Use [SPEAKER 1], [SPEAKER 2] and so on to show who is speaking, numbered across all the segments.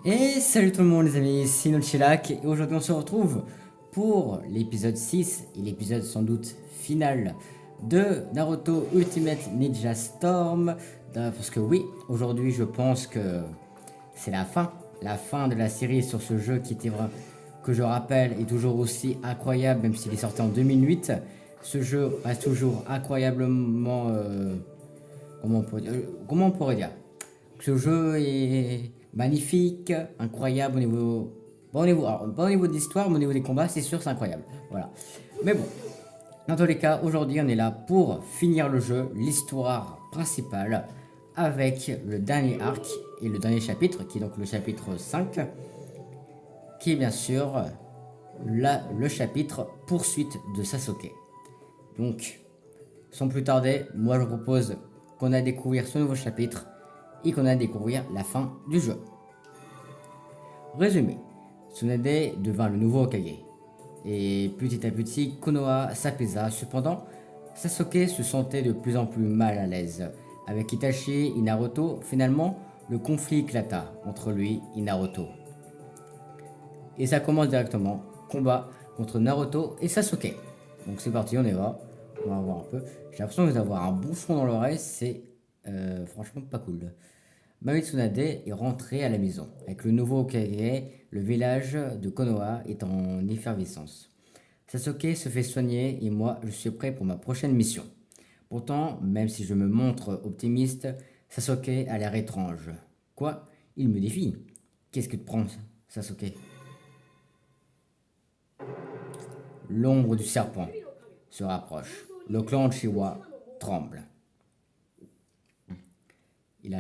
[SPEAKER 1] Et salut tout le monde les amis, ici Notchilak et aujourd'hui on se retrouve pour l'épisode 6 et l'épisode sans doute final de Naruto Ultimate Ninja Storm. Parce que oui, aujourd'hui je pense que c'est la fin de la série sur ce jeu qui était vrai, que je rappelle est toujours aussi incroyable même s'il est sorti en 2008. Ce jeu reste toujours incroyablement... comment on pourrait dire ce jeu est magnifique, incroyable au niveau. Pas au niveau de l'histoire, mais au niveau des combats, c'est sûr, c'est incroyable. Voilà. Mais bon, dans tous les cas, aujourd'hui, on est là pour finir le jeu, l'histoire principale, avec le dernier arc et le dernier chapitre, qui est donc le chapitre 5, qui est bien sûr le chapitre poursuite de Sasuke. Donc, sans plus tarder, moi je propose qu'on a découvert ce nouveau chapitre et qu'on a découvert la fin du jeu. Résumé, Tsunade devint le nouveau Hokage. Et petit à petit, Konoha s'apaisa. Cependant, Sasuke se sentait de plus en plus mal à l'aise. Avec Itachi et Naruto, finalement, le conflit éclata entre lui et Naruto. Et ça commence directement, combat contre Naruto et Sasuke. Donc c'est parti, on y va. On va voir un peu. J'ai l'impression d'avoir un bouchon dans l'oreille, c'est franchement pas cool. Mami Tsunade est rentrée à la maison. Avec le nouveau Hokage, le village de Konoha est en effervescence. Sasuke se fait soigner et moi, je suis prêt pour ma prochaine mission. Pourtant, même si je me montre optimiste, Sasuke a l'air étrange. Quoi? Il me défie. Qu'est-ce que tu prends, Sasuke? L'ombre du serpent se rapproche. Le clan Chiwa tremble. Il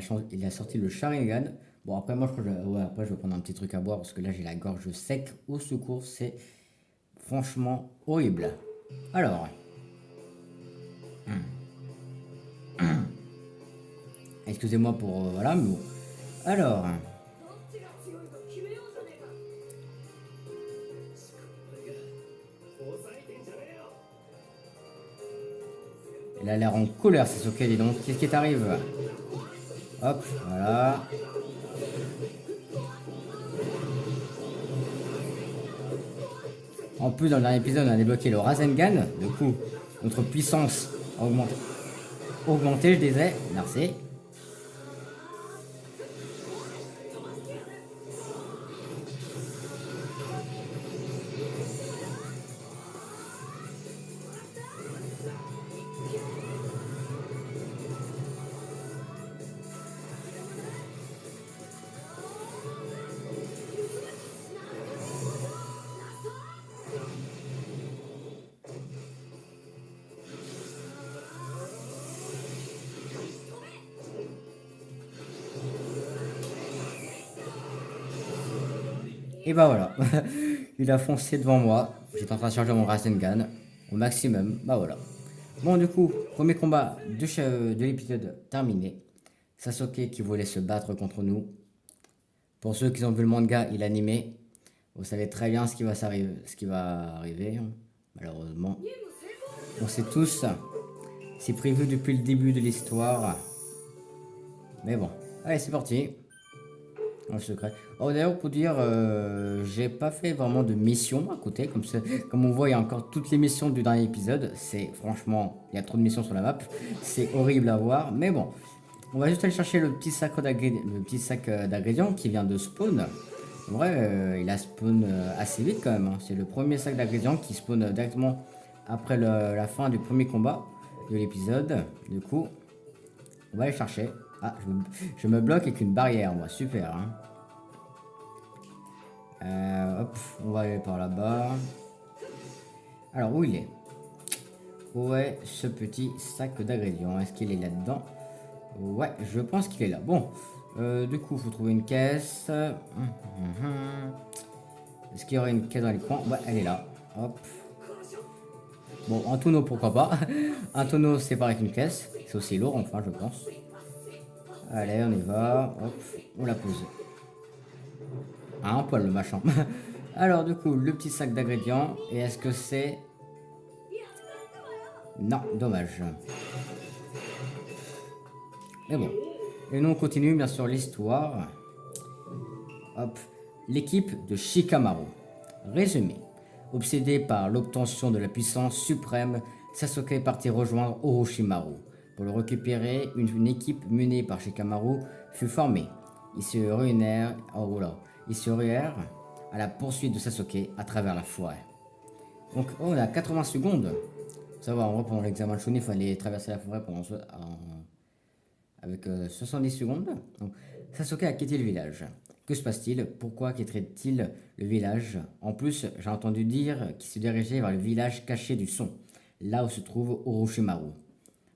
[SPEAKER 1] a sorti le Sharingan. Bon, après, moi, je crois que après, je vais prendre un petit truc à boire parce que là, j'ai la gorge sec. Au secours, c'est franchement horrible. Alors, excusez-moi pour. Voilà, mais bon. Alors, elle a l'air en colère, c'est ok, dis donc. Qu'est-ce qui t'arrive? Hop, voilà. En plus, dans le dernier épisode, on a débloqué le Rasengan. Du coup, notre puissance a augmenté. Augmenté, je disais. Merci. Et bah voilà. Il a foncé devant moi. J'étais en train de charger mon Rasengan au maximum. Bah voilà. Bon, du coup, premier combat de l'épisode terminé. Sasuke qui voulait se battre contre nous. Pour ceux qui ont vu le manga et l'animé, vous savez très bien ce qui va arriver, hein, malheureusement. On sait tous, c'est prévu depuis le début de l'histoire. Mais bon, allez, c'est parti. En secret. Oh, d'ailleurs, pour dire, j'ai pas fait vraiment de mission à côté. Comme on voit, il y a encore toutes les missions du dernier épisode. C'est franchement, il y a trop de missions sur la map. C'est horrible à voir. Mais bon, on va juste aller chercher le petit sac d'ingrédients qui vient de spawn. En vrai, il a spawn assez vite quand même, hein. C'est le premier sac d'ingrédients qui spawn directement après la fin du premier combat de l'épisode. Du coup, on va aller chercher. Ah, je me bloque avec une barrière, moi. Super, hein. Hop, on va aller par là-bas. Alors, où il est? Où est ce petit sac d'ingrédients? Est-ce qu'il est là-dedans? Ouais, je pense qu'il est là. Bon, du coup, il faut trouver une caisse. Est-ce qu'il y aurait une caisse dans les coins? Ouais, elle est là. Hop. Bon, un tonneau, pourquoi pas. Un tonneau, c'est pareil qu'une caisse. C'est aussi lourd, enfin, je pense. Allez, on y va. Hop, on la pose. Ah, un poil, le machin. Alors, du coup, le petit sac d'ingrédients. Et est-ce que c'est... Non, dommage. Mais bon. Et nous, on continue, bien sûr, l'histoire. Hop, l'équipe de Shikamaru. Résumé. Obsédé par l'obtention de la puissance suprême, Sasuke partit rejoindre Orochimaru. Pour le récupérer, une équipe menée par Shikamaru fut formée. Ils se ruinèrent, ils se ruèrent à la poursuite de Sasuke à travers la forêt. Donc, on a 80 secondes. Ça va, en vrai, pendant l'examen de Chunin, il fallait traverser la forêt avec 70 secondes. Donc, Sasuke a quitté le village. Que se passe-t-il? Pourquoi quitterait-il le village? En plus, j'ai entendu dire qu'il se dirigeait vers le village caché du son, là où se trouve Orochimaru.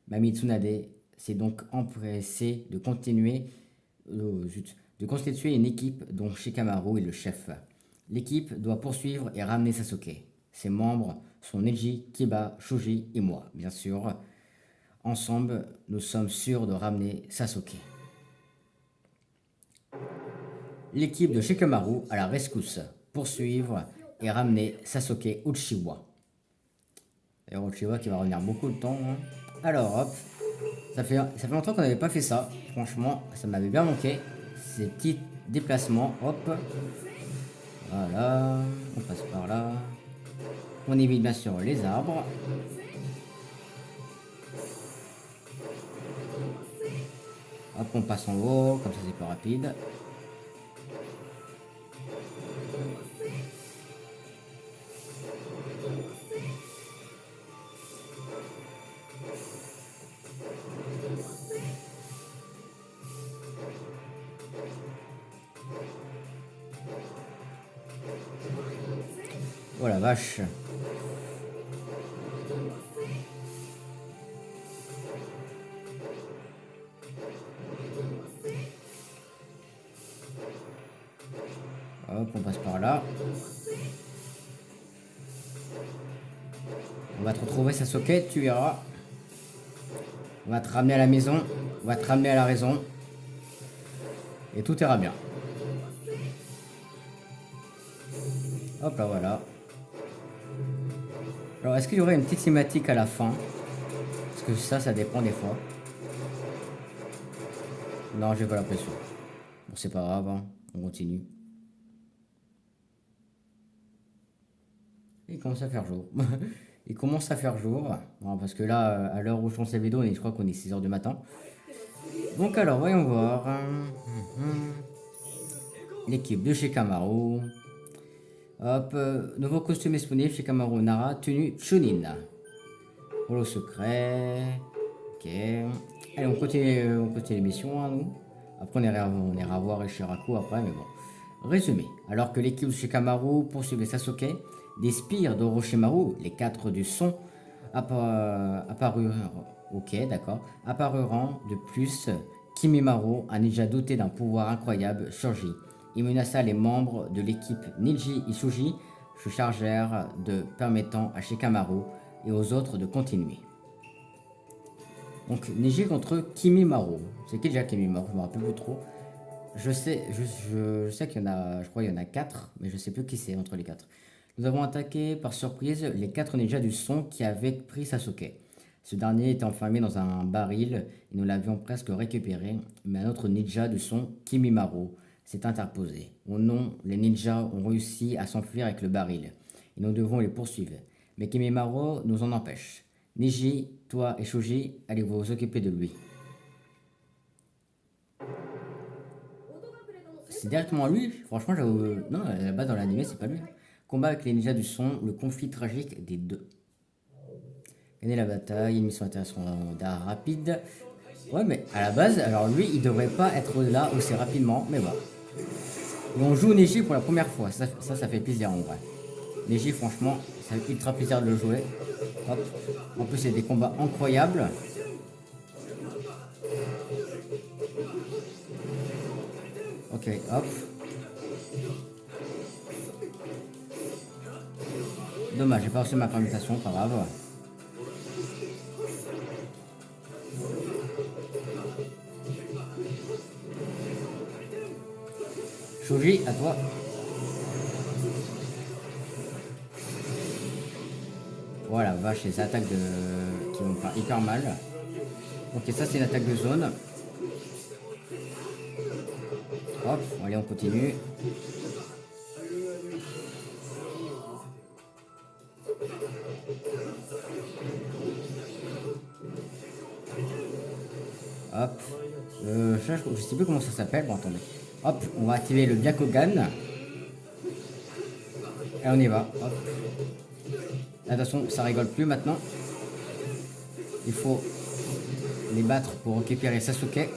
[SPEAKER 1] Mami Tsunade s'est donc empressé de constituer une équipe dont Shikamaru est le chef. L'équipe doit poursuivre et ramener Sasuke. Ses membres sont Neji, Kiba, Shoji et moi, bien sûr. Ensemble, nous sommes sûrs de ramener Sasuke. L'équipe de Shikamaru à la rescousse, poursuivre et ramener Sasuke Uchiwa. Et Uchiwa qui va revenir beaucoup de temps. Hein. Alors hop, ça fait longtemps qu'on n'avait pas fait ça. Franchement, ça m'avait bien manqué. Ces petits déplacements, hop. Voilà, on passe par là. On évite bien sûr les arbres. Hop, on passe en haut, comme ça c'est plus rapide. Oh la vache. Hop, on passe par là. On va te retrouver Sasuke, tu verras. On va te ramener à la maison. On va te ramener à la raison. Et tout ira bien. Hop là, voilà. Alors, est-ce qu'il y aurait une petite cinématique à la fin? Parce que ça dépend des fois. Non, j'ai pas l'impression. Bon, c'est pas grave, hein. On continue. Il commence à faire jour. Il commence à faire jour. Bon, parce que là, à l'heure où je fais cette vidéo, je crois qu'on est 6h du matin. Donc alors, voyons voir. L'équipe de Shikamaru. Hop, nouveau costume disponible, Shikamaru Nara, tenue Chunin. Holo secret. Ok. Allez, on continue l'émission, hein, nous. Après, on ira voir Ishiraku après, mais bon. Résumé. Alors que l'équipe de Shikamaru poursuivait Sasuke, des spires d'Orochimaru, les 4 du son, apparurent. Ok, d'accord. Apparurant de plus, Kimimaru, un ninja doté d'un pouvoir incroyable, surgit. Il menaça les membres de l'équipe. Neji et Shoji se chargèrent de permettant à Shikamaru et aux autres de continuer. Donc Neji contre Kimimaru. C'est qui déjà Kimimaru? Je me rappelle plus trop. Je sais qu'il y en a, je crois qu'il y en a 4, mais je sais plus qui c'est entre les 4. Nous avons attaqué par surprise les 4 ninjas du son qui avaient pris Sasuke. Ce dernier était enfermé dans un baril et nous l'avions presque récupéré, mais un autre ninja du son, Kimimaru, s'est interposé. Au nom, les ninjas ont réussi à s'enfuir avec le baril et nous devons les poursuivre. Mais Kimimaru nous en empêche. Neji, toi et Shoji, allez vous occuper de lui. C'est directement lui. Franchement, non, là-bas dans l'anime, c'est pas lui. Combat avec les ninjas du son, le conflit tragique des deux. Gagner la bataille, une mission intéressante rapide. Ouais, mais à la base, alors lui, il devrait pas être là aussi rapidement, mais bon. Et on joue Neji pour la première fois, ça fait plaisir en vrai. Neji, franchement, ça fait ultra plaisir de le jouer. Hop. En plus, c'est des combats incroyables. Ok, hop. Dommage, j'ai pas reçu ma permutation, pas grave. Shoji, à toi. Voilà, vache, ces attaques qui vont faire hyper mal. Ok, ça c'est une attaque de zone. Hop, allez, on continue. Hop. Je sais plus comment ça s'appelle. Bon, attendez. Hop, on va activer le Byakugan. Et on y va. Hop. Attention, ça rigole plus maintenant. Il faut les battre pour récupérer Sasuke.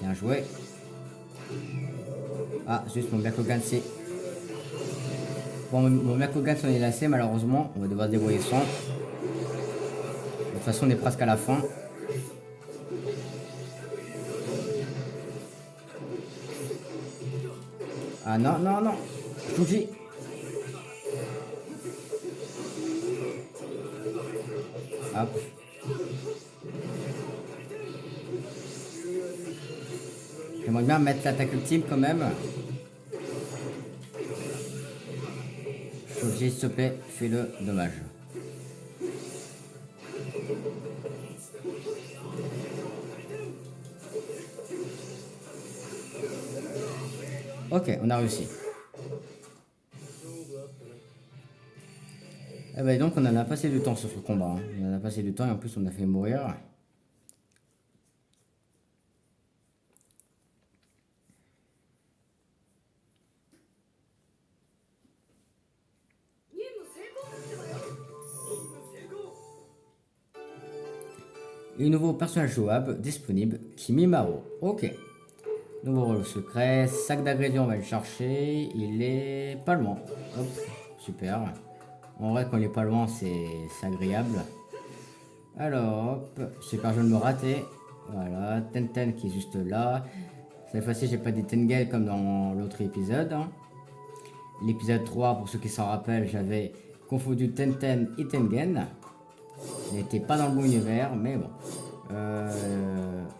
[SPEAKER 1] Bien joué. Ah, juste mon Byakugan c'est... Bon, mon Byakugan s'en est lassé malheureusement. On va devoir se débrouiller sans. De toute façon, on est presque à la fin. Ah non, non, non. Je vous dis. Hop. J'aimerais bien mettre l'attaque ultime quand même. Shoji, s'il te plaît, fais-le, dommage. Ok, on a réussi. Eh ben donc on en a passé du temps sur ce combat. Hein. On en a passé du temps et en plus on a fait mourir. Et nouveau personnage jouable disponible, Kimimaro. Ok. Nouveau rôle secret, sac d'ingrédients, on va le chercher. Il est pas loin. Hop, super. En vrai, quand il est pas loin, c'est agréable. Alors, hop, super, je viens de me rater. Voilà, Tenten qui est juste là. Cette fois-ci, j'ai pas dit Tengen comme dans l'autre épisode. Hein. L'épisode 3, pour ceux qui s'en rappellent, j'avais confondu Tenten et Tengen. Il n'était pas dans le bon univers, mais bon.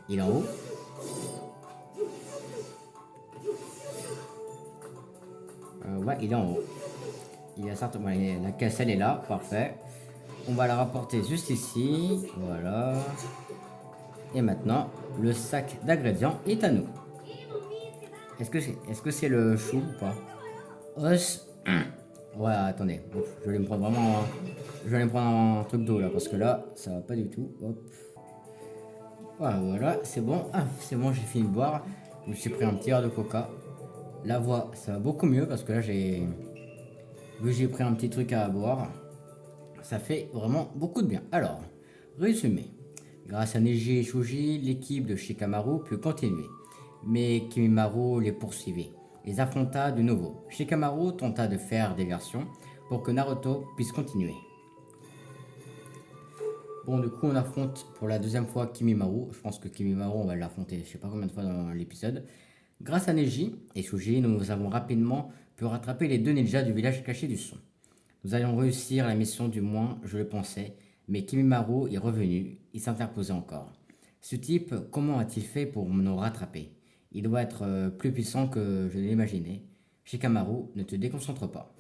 [SPEAKER 1] Il est en haut. Ouais, il est en haut. Il y a certainement la caisse, elle est là, parfait. On va la rapporter juste ici, voilà. Et maintenant, le sac d'ingrédients est à nous. Est-ce que c'est le chou ou pas? Os. Ouais, attendez. Ouf, je vais me prendre vraiment. Je vais me prendre un truc d'eau là parce que là, ça va pas du tout. Hop. Voilà, c'est bon. Ah, c'est bon, j'ai fini de boire. Je me suis pris un petit verre de coca. La voix, ça va beaucoup mieux parce que là, vu que j'ai pris un petit truc à boire, ça fait vraiment beaucoup de bien. Alors, résumé. Grâce à Neji et Shoji, l'équipe de Shikamaru put continuer. Mais Kimimaro les poursuivait, les affronta de nouveau. Shikamaru tenta de faire des versions pour que Naruto puisse continuer. Bon, du coup, on affronte pour la deuxième fois Kimimaro. Je pense que Kimimaro, on va l'affronter, je sais pas combien de fois dans l'épisode. Grâce à Neji et Shoji, nous avons rapidement pu rattraper les deux ninjas du village caché du son. Nous allions réussir la mission, du moins, je le pensais, mais Kimimaro est revenu, il s'interposait encore. Ce type, comment a-t-il fait pour nous rattraper? Il doit être plus puissant que je l'imaginais. Shikamaru, ne te déconcentre pas.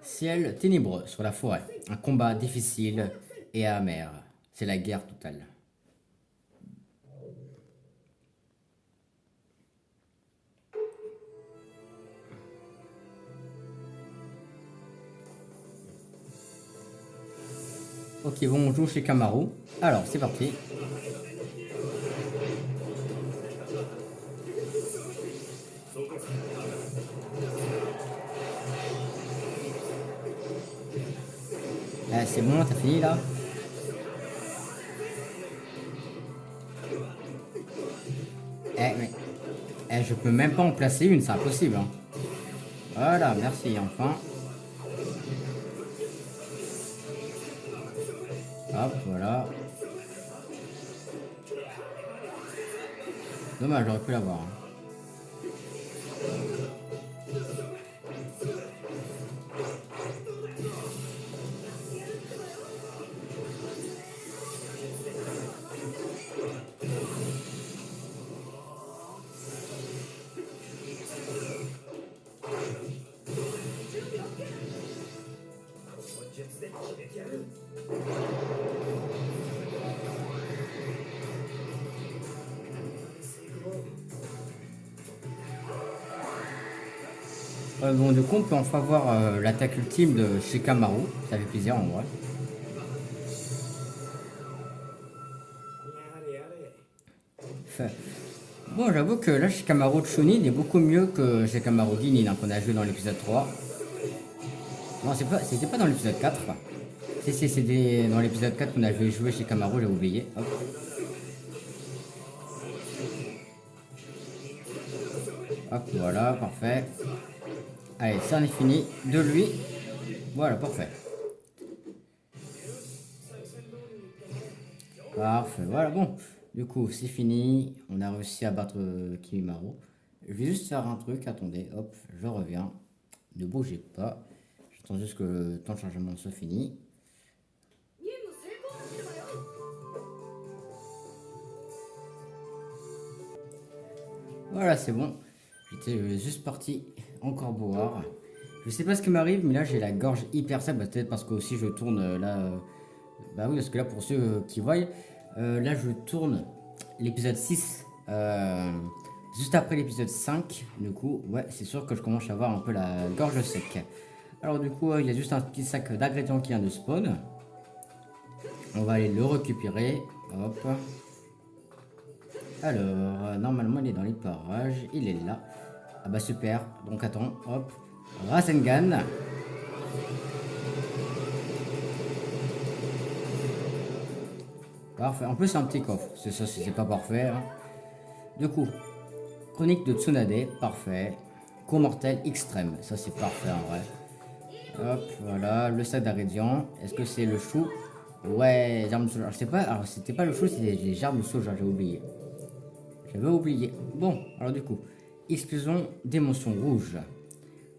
[SPEAKER 1] Ciel ténébreux sur la forêt. Un combat difficile et amer. C'est la guerre totale. Ok, bon, on joue chez Kamaru. Alors, c'est parti. C'est bon, t'as fini là? Mais je peux même pas en placer une, c'est impossible. Hein. Voilà, merci, enfin. Hop, voilà. Dommage, j'aurais pu l'avoir. Hein. Bon, du coup, on peut enfin voir l'attaque ultime de Shikamaru. Ça fait plaisir en vrai. Enfin, bon, j'avoue que là, Shikamaru Chunin est beaucoup mieux que Shikamaru Ginin hein, qu'on a joué dans l'épisode 3. Non, c'était pas dans l'épisode 4. Si, c'était dans l'épisode 4 qu'on avait joué chez Kamaru, j'ai oublié. Hop. Hop, voilà, parfait. Allez, ça en est fini. De lui. Voilà, parfait. Parfait, voilà, bon. Du coup, c'est fini. On a réussi à battre Kimimaru. Je vais juste faire un truc, attendez, hop, je reviens. Ne bougez pas. J'attends juste que le temps de chargement soit fini. Voilà, c'est bon. J'étais juste parti encore boire. Je sais pas ce qui m'arrive, mais là j'ai la gorge hyper sèche. Bah, peut-être parce que aussi je tourne là. Bah oui, parce que là pour ceux qui voient, là je tourne l'épisode 6 juste après l'épisode 5. Du coup, ouais, c'est sûr que je commence à avoir un peu la gorge sec. Alors du coup, il y a juste un petit sac d'ingrédients qui vient de spawn. On va aller le récupérer. Hop. Alors, normalement il est dans les parages. Il est là. Ah bah super. Donc attends, hop. Rasengan. Parfait. En plus, c'est un petit coffre. C'est ça, c'est pas parfait. Hein. Du coup, chronique de Tsunade. Parfait. Coup mortel extrême. Ça, c'est parfait en vrai. Hop, voilà. Le sac d'ingrédients. Est-ce que c'est le chou? Ouais, germes de soja. Je sais pas. Alors, c'était pas le chou, c'était les germes de soja. J'ai oublié. J'avais oublié. Bon, alors du coup, explosion d'émotions rouges.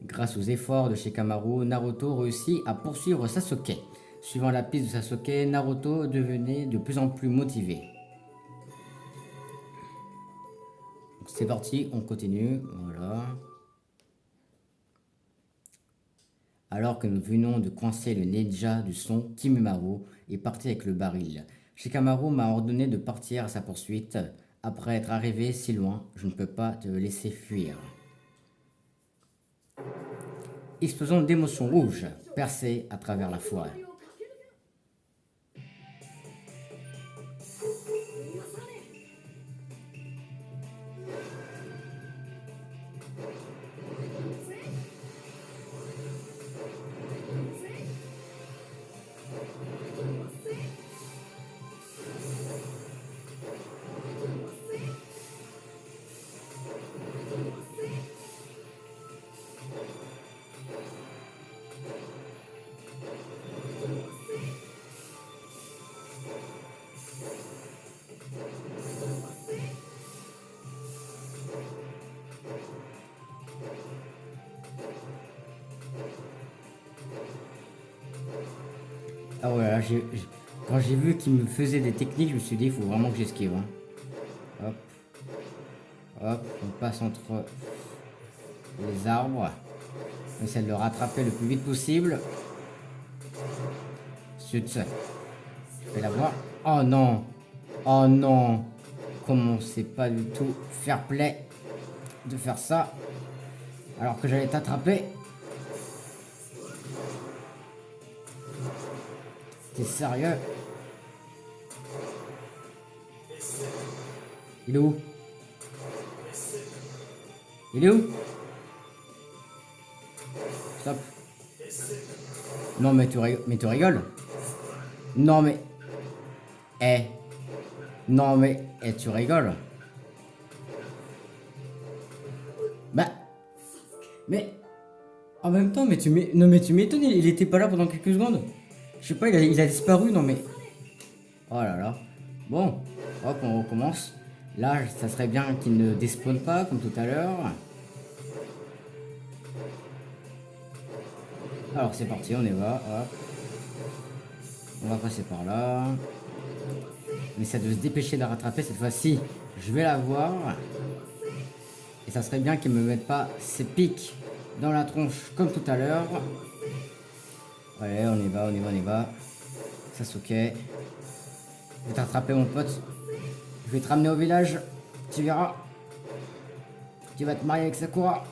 [SPEAKER 1] Grâce aux efforts de Shikamaru, Naruto réussit à poursuivre Sasuke. Suivant la piste de Sasuke, Naruto devenait de plus en plus motivé. C'est parti, on continue. Voilà. Alors que nous venons de coincer le ninja du son, Kimimaru est parti avec le baril. Shikamaru m'a ordonné de partir à sa poursuite. Après être arrivé si loin, je ne peux pas te laisser fuir. Explosion d'émotions rouges, percée à travers la forêt. Ah ouais, là, quand j'ai vu qu'il me faisait des techniques, je me suis dit, il faut vraiment que j'esquive. Hein. Hop. Hop, on passe entre les arbres. On essaie de le rattraper le plus vite possible. Zut. Je vais l'avoir. Oh non. Oh non. Comment c'est pas du tout fair play de faire ça alors que j'allais t'attraper. T'es sérieux? Il est où? Il est où? Stop. Non mais tu rigoles? Non mais... Eh. Non mais... Eh, tu rigoles? Bah... Mais... En même temps, non mais tu m'étonnes, il était pas là pendant quelques secondes. Je sais pas, il a disparu, non mais... Oh là là. Bon, hop, on recommence. Là, ça serait bien qu'il ne despawn pas, comme tout à l'heure. Alors, c'est parti, on y va, hop. On va passer par là. On essaie de se dépêcher de la rattraper cette fois-ci. Je vais la voir. Et ça serait bien qu'il me mette pas ses pics dans la tronche, comme tout à l'heure. Allez, on y va, on y va, on y va. Sasuke. Je vais t'attraper, mon pote. Je vais te ramener au village. Tu verras. Tu vas te marier avec Sakura.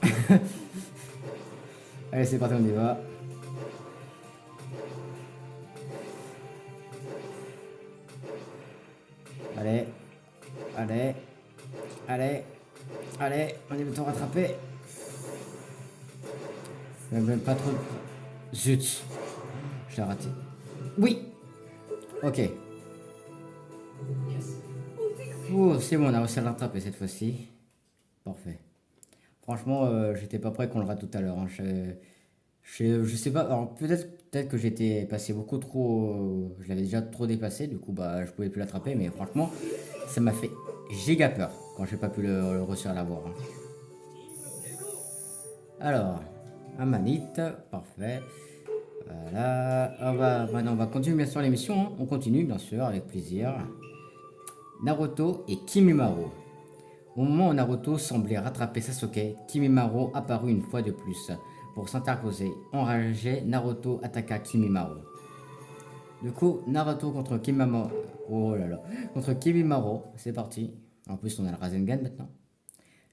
[SPEAKER 1] Allez, c'est parti, on y va. Allez. Allez. Allez. Allez, on est bientôt rattrapé. Même pas trop. Zut. Je l'ai raté. Oui. Ok. Oh, c'est bon, on a réussi à le rattraper cette fois-ci. Parfait. Franchement, j'étais pas prêt qu'on le rate tout à l'heure, hein. Je sais pas, alors peut-être que j'étais passé beaucoup trop. Je l'avais déjà trop dépassé, du coup, bah, je pouvais plus l'attraper, mais franchement, ça m'a fait giga peur quand j'ai pas pu le réussir à l'avoir, hein. Alors, un manite, parfait. Voilà, maintenant on va continuer bien sûr l'émission, hein. On continue bien sûr avec plaisir. Naruto et Kimimaro. Au moment où Naruto semblait rattraper Sasuke, Kimimaro apparut une fois de plus. Pour s'interposer, enragé, Naruto attaqua Kimimaro. Du coup, Naruto contre Kimimaro. Oh là là. Contre Kimimaro, c'est parti. En plus, on a le Rasengan maintenant.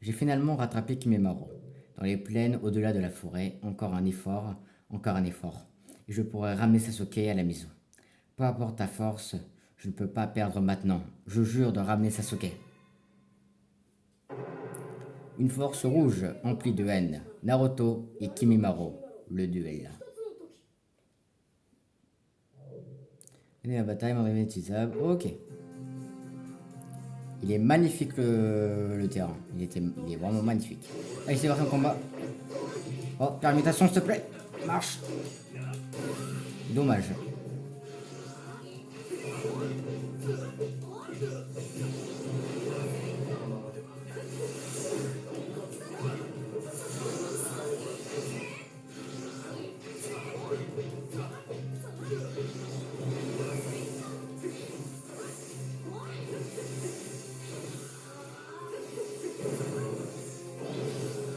[SPEAKER 1] J'ai finalement rattrapé Kimimaro. Dans les plaines, au-delà de la forêt, encore un effort, encore un effort. Et je pourrais ramener Sasuke à la maison. Peu importe ta force, je ne peux pas perdre maintenant. Je jure de ramener Sasuke. Une force rouge emplie de haine. Naruto et Kimimaro. Le duel. Et la bataille magnétisable. Ok. Il est magnifique le terrain. Il est vraiment magnifique. Allez, c'est parti en combat. Oh, permutation s'il te plaît. Marche. Dommage.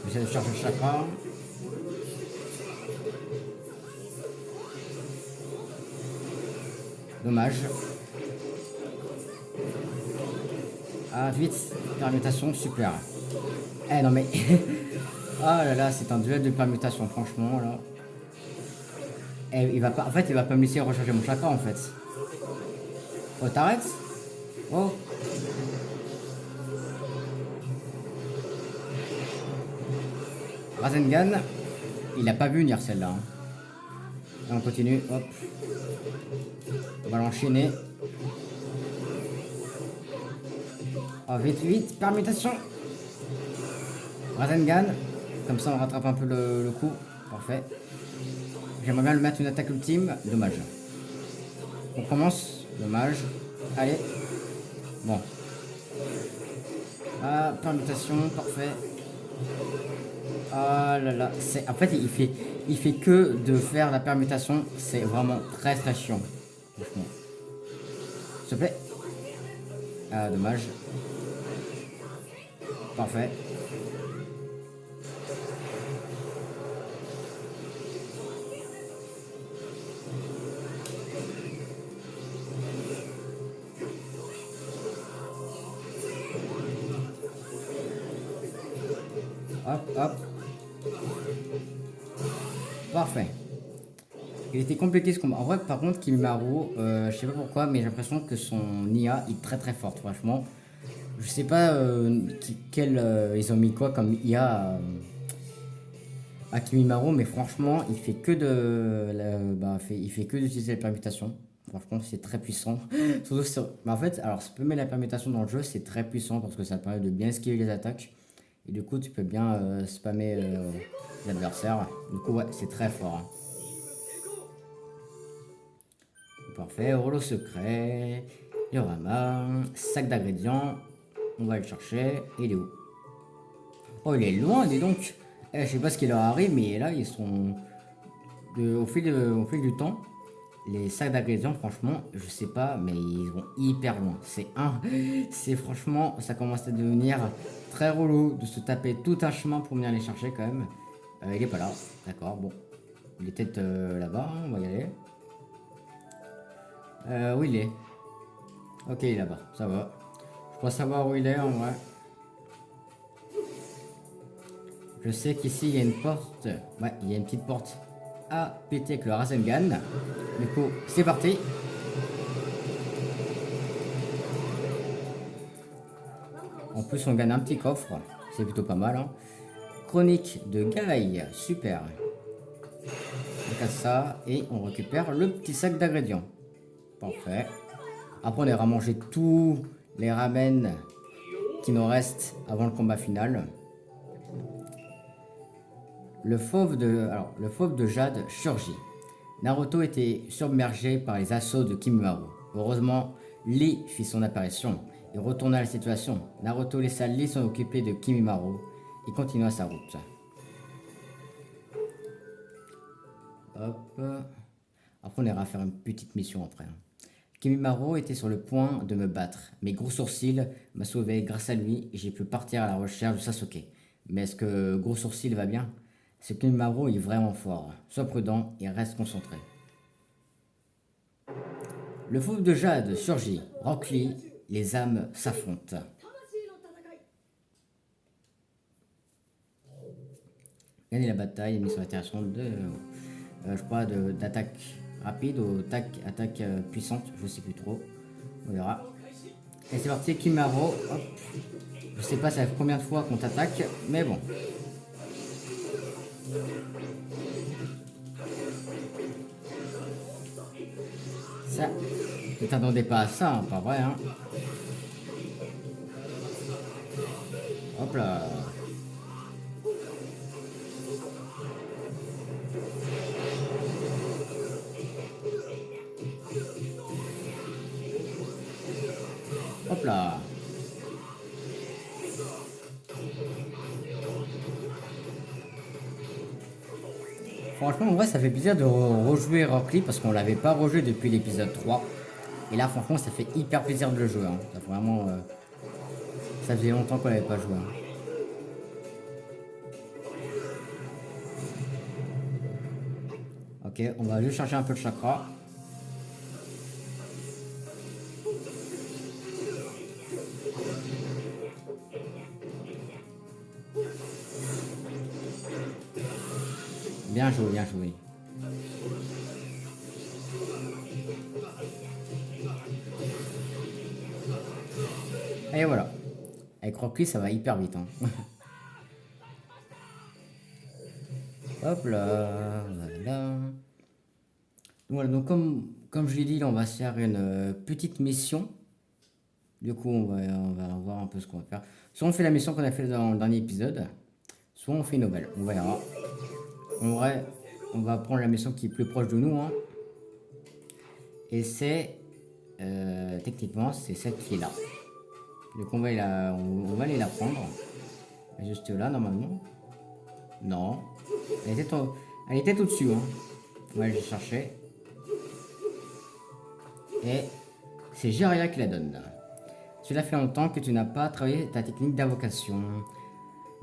[SPEAKER 1] J'essaie de chercher le chakra. Dommage. Ah, vite. Permutation, super. Eh non mais... Ah là là, c'est un duel de permutation, franchement, là. Eh, il va pas... En fait, il va pas me laisser recharger mon chakra, en fait. Oh, t'arrêtes? Oh. Rasengan, il a pas vu venir celle-là, hein. Et on continue, hop. On va l'enchaîner. Oh, vite, vite, permutation. Rasengan, comme ça on rattrape un peu le coup. Parfait. J'aimerais bien le mettre une attaque ultime, dommage. On commence, dommage. Allez. Bon. Ah, permutation, parfait. Ah là là, en fait il fait que de faire la permutation, c'est vraiment très très chiant. Franchement. S'il te plaît. Ah dommage. Parfait. Hop, hop. Parfait. Il était compliqué ce combat. En vrai, par contre, Kimimaro, je sais pas pourquoi, mais j'ai l'impression que son IA est très très forte, franchement. Je sais pas ils ont mis quoi comme IA à Kimimaro, mais franchement, il fait que il fait que d'utiliser la permutation. Franchement, c'est très puissant. Surtout en fait, alors, si tu peux mettre la permutation dans le jeu, c'est très puissant parce que ça te permet de bien esquiver les attaques. Et du coup, tu peux bien spammer les adversaires. Du coup, ouais, c'est très fort, hein. Parfait, rouleau secret, diorama, sac d'ingrédients. On va le chercher. Il est où? Oh, il est loin, dis donc. Je sais pas ce qui leur arrive, mais là, ils sont. Au fil du temps, les sacs d'ingrédients, franchement, je sais pas, mais ils vont hyper loin. C'est franchement, ça commence à devenir très relou de se taper tout un chemin pour venir les chercher quand même. Il est pas là, d'accord, bon. Il est peut-être là-bas, hein, on va y aller. Où il est? Ok, il est là-bas, ça va. Je crois savoir où il est en vrai. Je sais qu'ici il y a une porte. Ouais, il y a une petite porte à péter avec le Rasengan. Du coup, c'est parti. En plus, on gagne un petit coffre. C'est plutôt pas mal. Hein. Chronique de Gaï. Super. On casse ça et on récupère le petit sac d'ingrédients. Parfait. Après, on ira manger tous les ramen qui nous restent avant le combat final. Le fauve de Jade surgit. Naruto était submergé par les assauts de Kimimaro. Heureusement, Lee fit son apparition et retourna la situation. Naruto laissa Lee s'en occuper de Kimimaro et continua sa route. Hop. Après, on ira faire une petite mission après. Kimimaro était sur le point de me battre, mais Gros Sourcil m'a sauvé. Grâce à lui, j'ai pu partir à la recherche de Sasuke. Mais est-ce que Gros Sourcil va bien? Ce Kimimaro est vraiment fort. Sois prudent et reste concentré. Le fauve de Jade surgit. Rock Lee, les âmes s'affrontent. Gagner la bataille, mise sur l'interaction de, je crois, d'attaque rapide ou attaque puissante, je sais plus trop. On verra. Et c'est parti, Kimimaro. Hop. Je sais pas ça fait combien de fois qu'on t'attaque, mais bon. Ça, ne t'attendais pas à ça, hein, pas vrai, hein. Hop là. Hop là. Franchement, en vrai, ça fait plaisir de rejouer Rock Lee parce qu'on l'avait pas rejoué depuis l'épisode 3. Et là, franchement, ça fait hyper plaisir de le jouer. Hein. Ça, vraiment, ça faisait longtemps qu'on l'avait pas joué. Hein. Ok, on va juste chercher un peu de chakra. Bien joué, bien joué. Et voilà. Avec Rock Lee, ça va hyper vite. Hein. Hop là, voilà. Voilà, donc comme je l'ai dit, là, on va se faire une petite mission. Du coup, on va voir un peu ce qu'on va faire. Soit on fait la mission qu'on a fait dans le dernier épisode, soit on fait une nouvelle. On verra. En vrai, on va prendre la mission qui est plus proche de nous. Hein. Et c'est, techniquement, c'est celle qui est là. Donc on va aller la prendre. Elle est juste là, normalement. Non. Elle était tout dessus. Hein. On va aller chercher. Et c'est Jiraiya qui la donne. Cela fait longtemps que tu n'as pas travaillé ta technique d'invocation.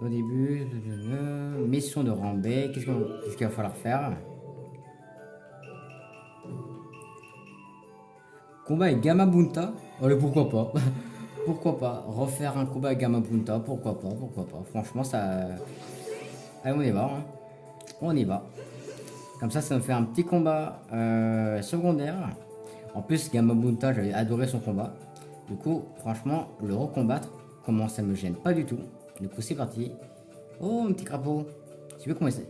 [SPEAKER 1] Au début, mission de rang B. Qu'est-ce qu'il va falloir faire? Combat avec Gamabunta? Allez, pourquoi pas? Pourquoi pas? Refaire un combat avec Gamabunta? Pourquoi pas? Pourquoi pas? Franchement, ça... Allez, on y va. Hein. On y va. Comme ça nous fait un petit combat secondaire. En plus, Gamabunta, j'avais adoré son combat. Du coup, franchement, le recombattre, comment ça me gêne pas du tout. Du coup, c'est parti. Oh, un petit crapaud. Tu veux comment c'est?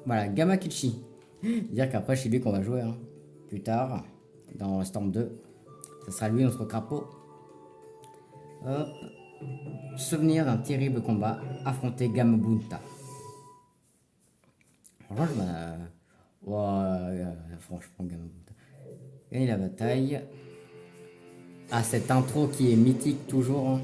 [SPEAKER 1] Voilà, Gamakichi. Dire qu'après, c'est lui qu'on va jouer. Hein. Plus tard, dans Storm 2. Ce sera lui, notre crapaud. Hop. Souvenir d'un terrible combat. Affronter Gamabunta. Franchement, franchement, Gamabunta. Gagner la bataille. Ah, cette intro qui est mythique toujours. Hein.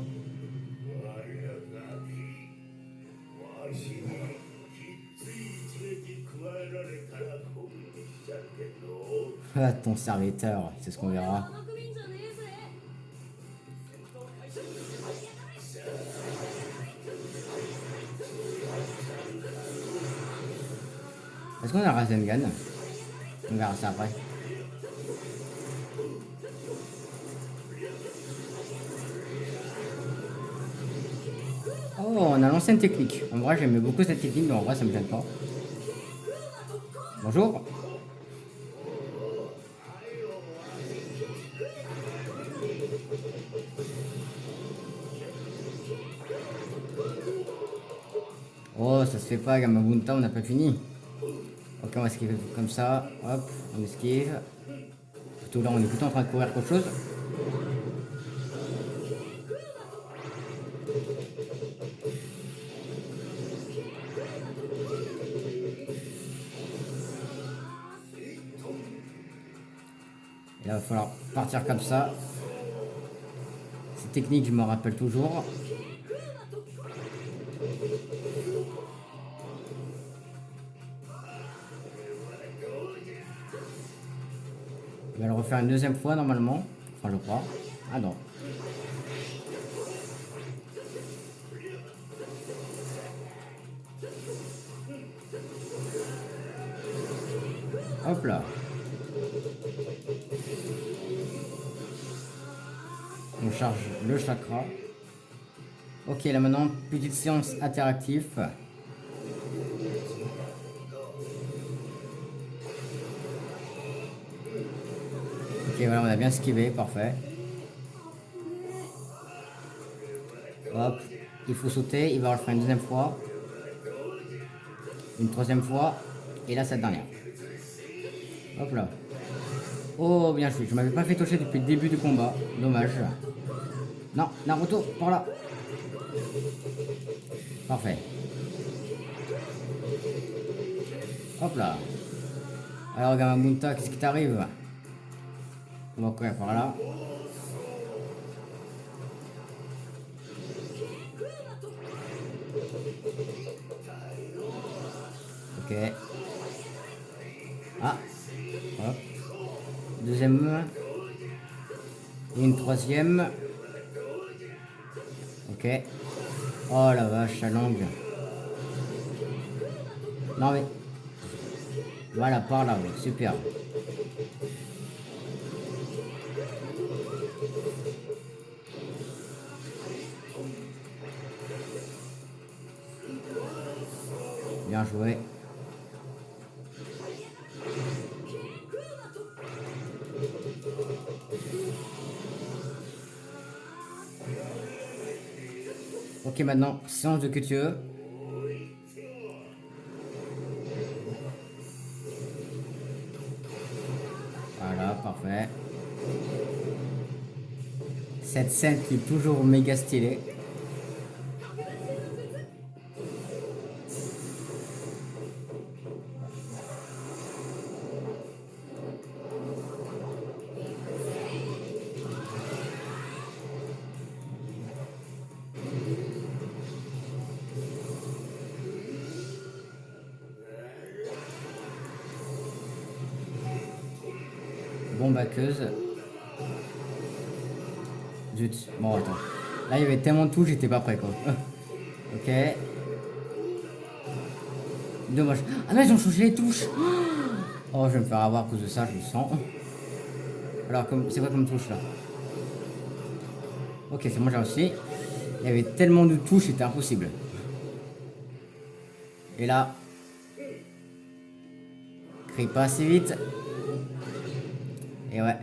[SPEAKER 1] Ah, ton serviteur, c'est ce qu'on verra. Est-ce qu'on a Rasengan? On verra ça après. Oh, on a l'ancienne technique. En vrai, j'aimais beaucoup cette technique, mais en vrai, ça me gêne pas. Bonjour. Oh, ça se fait pas, Gamabunta, on n'a pas fini. Ok, on va esquiver comme ça. Hop, on esquive. Plutôt là, on est plutôt en train de courir quelque chose. Et là, il va falloir partir comme ça. Cette technique, je me rappelle toujours. On va le refaire une deuxième fois normalement. Enfin, je crois. Ah non. Hop là. On charge le chakra. Ok, là maintenant, petite séance interactive. Ok, voilà, on a bien esquivé, parfait. Hop, il faut sauter, il va le faire une deuxième fois. Une troisième fois. Et là, cette dernière. Hop là. Oh, bien joué. Je m'avais pas fait toucher depuis le début du combat. Dommage. Non, Naruto, par là. Parfait. Hop là. Alors, Gamabunta, qu'est-ce qui t'arrive? On va courir par là. Ok. Ah. Hop. Deuxième. Et une troisième. Ok. Oh la vache, la langue. Non mais. Voilà, par là, oui. Super. Bien joué. Ok, maintenant, séance de QTE. Voilà, parfait. Cette scène qui est toujours méga stylée. Bombe aqueuse. Zut. Bon, attends. Là, il y avait tellement de touches, j'étais pas prêt, quoi. Ok. Dommage. Ah non, ils ont changé les touches. Oh, je vais me faire avoir à cause de ça, je le sens. Alors, c'est quoi comme touche, là? Ok, c'est bon, j'ai réussi. Il y avait tellement de touches, c'était impossible. Et là... Crie pas assez vite. Et ouais.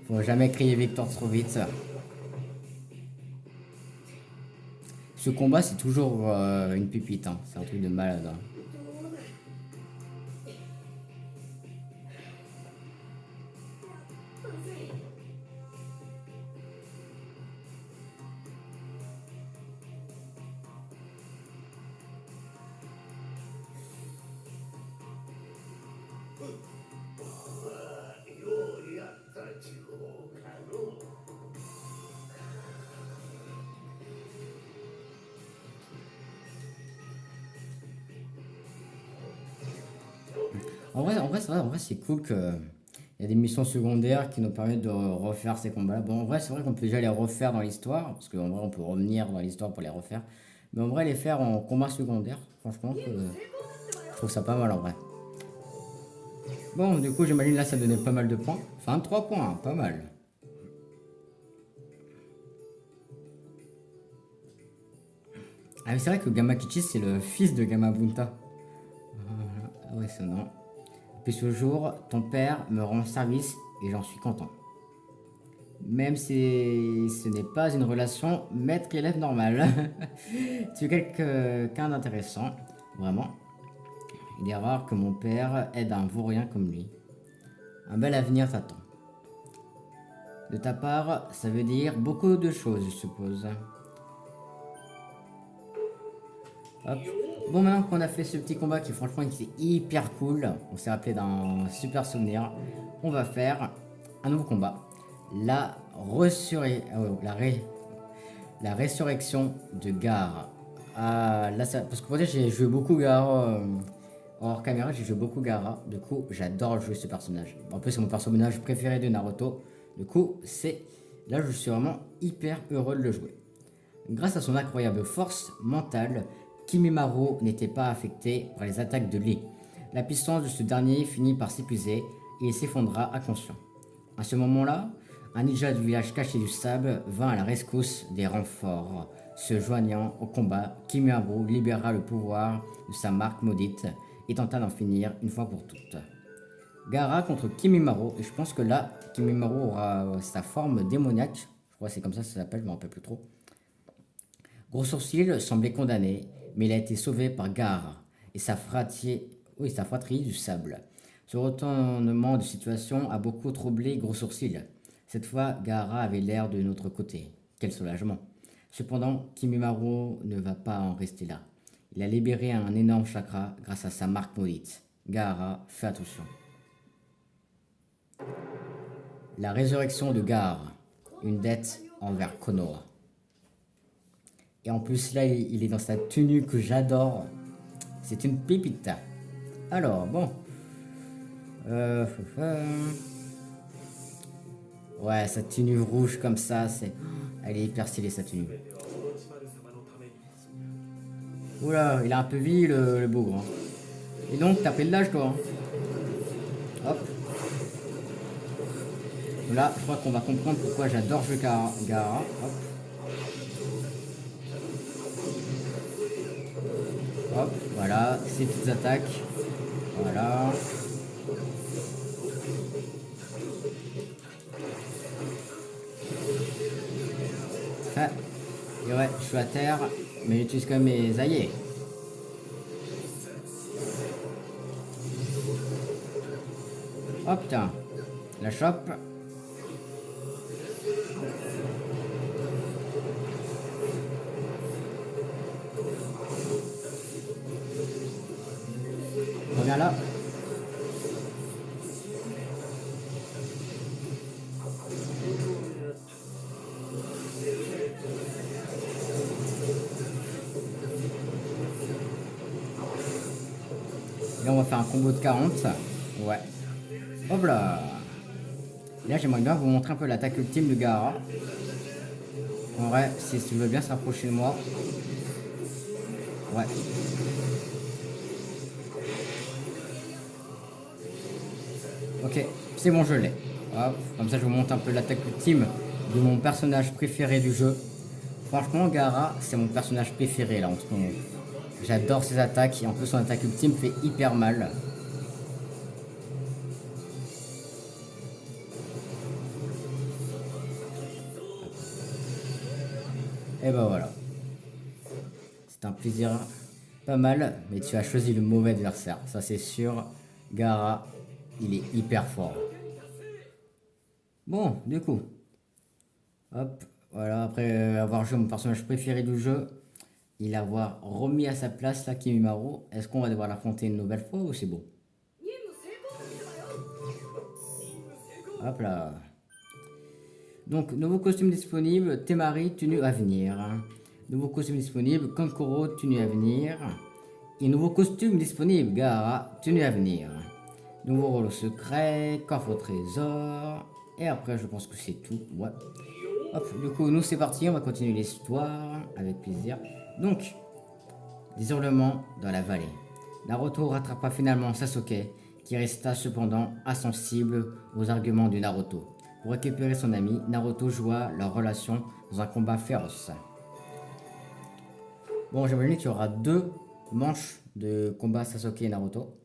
[SPEAKER 1] Faut jamais crier victoire trop vite. Ce combat, c'est toujours une pépite. Hein. C'est un truc de malade. Hein. En vrai, c'est cool que il y a des missions secondaires qui nous permettent de refaire ces combats-là. Bon, en vrai, c'est vrai qu'on peut déjà les refaire dans l'histoire, parce qu'en vrai, on peut revenir dans l'histoire pour les refaire. Mais en vrai, les faire en combat secondaire, franchement, je trouve ça pas mal en vrai. Bon, du coup, j'imagine là, ça donnait pas mal de points. Enfin, 3 points, pas mal. Ah, mais c'est vrai que Gamakichi, c'est le fils de Gamabunta. Ah ouais, c'est non. Puis ce jour, ton père me rend service et j'en suis content. Même si ce n'est pas une relation maître-élève normale. Tu es quelqu'un d'intéressant, vraiment. Il est rare que mon père aide un vaurien comme lui. Un bel avenir t'attend. De ta part, ça veut dire beaucoup de choses, je suppose. Hop. Bon, maintenant qu'on a fait ce petit combat qui franchement était hyper cool, on s'est rappelé d'un super souvenir, on va faire un nouveau combat. La, la résurrection de Gaara. Ah, là, parce que pour dire, j'ai joué beaucoup Gaara hors caméra, j'ai joué beaucoup Gaara. Du coup, j'adore jouer ce personnage. En plus, c'est mon personnage préféré de Naruto. Du coup, là, je suis vraiment hyper heureux de le jouer. Grâce à son incroyable force mentale, Kimimaro n'était pas affecté par les attaques de Lee. La puissance de ce dernier finit par s'épuiser et il s'effondra inconscient. À ce moment-là, un ninja du village caché du sable vint à la rescousse des renforts. Se joignant au combat, Kimimaro libéra le pouvoir de sa marque maudite et tenta d'en finir une fois pour toutes. Gaara contre Kimimaro, et je pense que là, Kimimaro aura sa forme démoniaque. Je crois que c'est comme ça que ça s'appelle, je ne me rappelle plus trop. Gros Sourcil semblait condamné, mais il a été sauvé par Gaara et sa fratrie du sable. Ce retournement de situation a beaucoup troublé Gros Sourcil. Cette fois, Gaara avait l'air de notre côté. Quel soulagement. Cependant, Kimimaro ne va pas en rester là. Il a libéré un énorme chakra grâce à sa marque maudite. Gaara, fais attention. La résurrection de Gaara. Une dette envers Konoha. Et en plus, là, il est dans sa tenue que j'adore. C'est une pépite. Alors, bon. Euh, Ouais, sa tenue rouge comme ça, elle est hyper stylée, sa tenue. Oula, il a un peu vieilli, le bougre. Hein. Et donc, t'as pris de l'âge, toi. Hein. Hop. Là, je crois qu'on va comprendre pourquoi j'adore jouer Gaara. Hop. Hop, voilà, ces petites attaques. Voilà. Ah, et ouais, je suis à terre, mais j'utilise quand même mes aïeux. Oh putain, la chope. Reviens là. Et on va faire un combo de 40. Ouais. Hop là. Là, j'aimerais bien vous montrer un peu l'attaque ultime de Gaara. En vrai, si tu veux bien se rapprocher de moi. Ouais. Ok, c'est bon, je l'ai. Hop, comme ça, je vous montre un peu l'attaque ultime de mon personnage préféré du jeu. Franchement, Gaara, c'est mon personnage préféré là en ce moment. J'adore ses attaques et en plus son attaque ultime fait hyper mal. Et ben voilà. C'est un plaisir pas mal, mais tu as choisi le mauvais adversaire. Ça c'est sûr. Gaara, il est hyper fort. Bon, du coup. Hop, voilà, après avoir joué mon personnage préféré du jeu, et l'avoir remis à sa place là, Kimimaro, est-ce qu'on va devoir l'affronter une nouvelle fois ou c'est bon? Hop là. Donc, nouveau costume disponible, Temari, tenue à venir. Nouveau costume disponible, Kankoro, tenue à venir. Et nouveau costume disponible, Gaara, tenue à venir. Nouveau rôle secret, coffre au trésor. Et après, je pense que c'est tout. Ouais. Hop, du coup, nous c'est parti, on va continuer l'histoire avec plaisir. Donc, des hurlements dans la vallée. Naruto rattrapa finalement Sasuke, qui resta cependant insensible aux arguments de Naruto. Pour récupérer son ami, Naruto joua leur relation dans un combat féroce. Bon, j'imagine qu'il y aura 2 manches de combat Sasuke et Naruto.